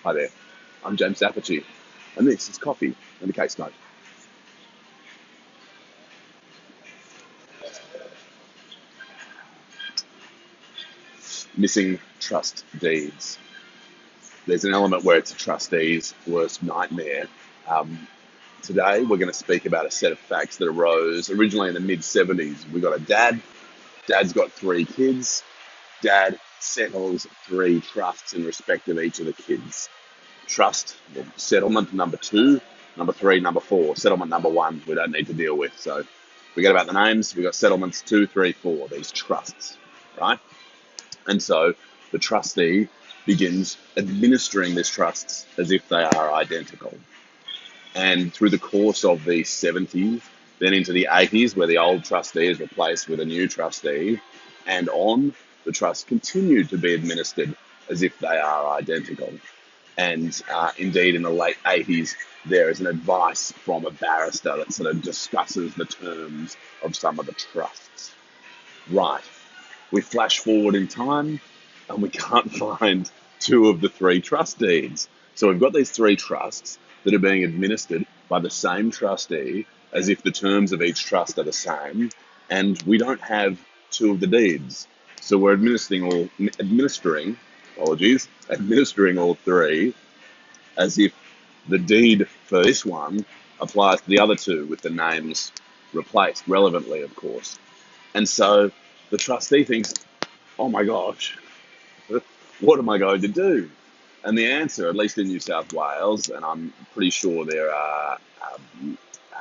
Hi there, I'm James Appice, and this is Coffee and the Case Note. Missing trust deeds. There's an element where it's a trustee's worst nightmare. Today, we're going to speak about a set of facts that arose originally in the mid-70s. We got a dad. Dad's got 3 kids. Dad settles 3 trusts in respect of each of the kids. Trust, well, settlement number 2, number 3, number 4. Settlement number 1, we don't need to deal with. So forget about the names. We've got settlements 2, 3, 4, these trusts, right? And so the trustee begins administering these trusts as if they are identical. And through the course of the 70s, then into the 80s, where the old trustee is replaced with a new trustee, and on, the trust continued to be administered as if they are identical. And indeed, in the late 80s, there is an advice from a barrister that sort of discusses the terms of some of the trusts. Right. We flash forward in time and we can't find 2 of the 3 trust deeds. So we've got these 3 trusts that are being administered by the same trustee as if the terms of each trust are the same, and we don't have 2 of the deeds. So we're administering all 3 as if the deed for this one applies to the other 2 with the names replaced, relevantly, of course. And so the trustee thinks, oh my gosh, what am I going to do? And the answer, at least in New South Wales, and I'm pretty sure there are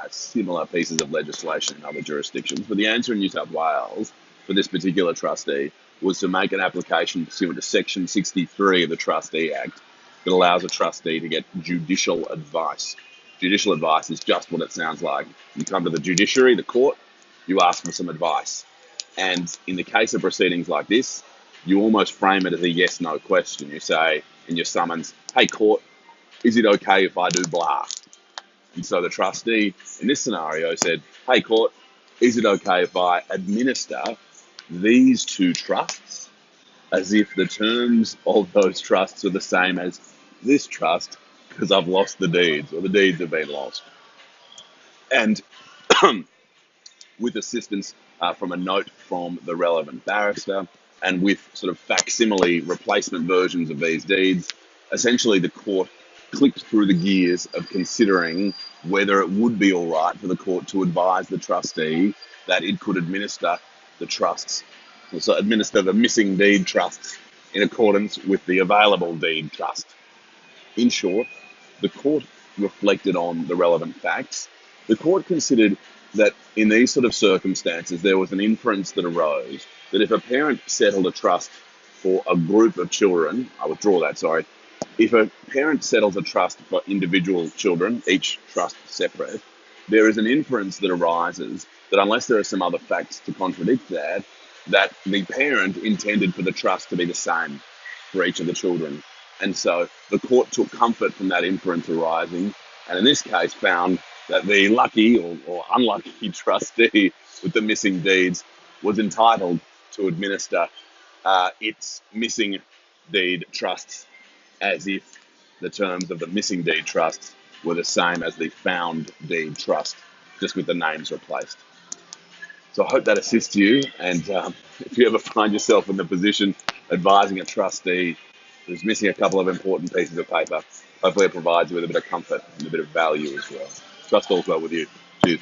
similar pieces of legislation in other jurisdictions, but the answer in New South Wales for this particular trustee was to make an application pursuant to Section 63 of the Trustee Act that allows a trustee to get judicial advice. Judicial advice is just what it sounds like. You come to the judiciary, the court, you ask for some advice. And in the case of proceedings like this, you almost frame it as a yes-no question. You say in your summons, hey court, is it okay if I do blah? And so the trustee in this scenario said, hey court, is it okay if I administer these 2 trusts as if the terms of those trusts are the same as this trust because I've lost the deeds, or the deeds have been lost? And with assistance from a note from the relevant barrister, and with sort of facsimile replacement versions of these deeds, essentially the court clicked through the gears of considering whether it would be all right for the court to advise the trustee that it could administer the trusts, so administer the missing deed trusts in accordance with the available deed trust. In short, the court reflected on the relevant facts. The court considered that in these sort of circumstances, there was an inference that arose that if a parent settled a trust for a group of children, if a parent settles a trust for individual children, each trust separate, there is an inference that arises that unless there are some other facts to contradict that the parent intended for the trust to be the same for each of the children. And so the court took comfort from that inference arising, and in this case found that the lucky or unlucky trustee with the missing deeds was entitled to administer its missing deed trusts as if the terms of the missing deed trusts were the same as the found deed trust, just with the names replaced. So I hope that assists you, and if you ever find yourself in the position advising a trustee who's missing a couple of important pieces of paper, hopefully it provides you with a bit of comfort and a bit of value as well. Trust all's well with you. Cheers.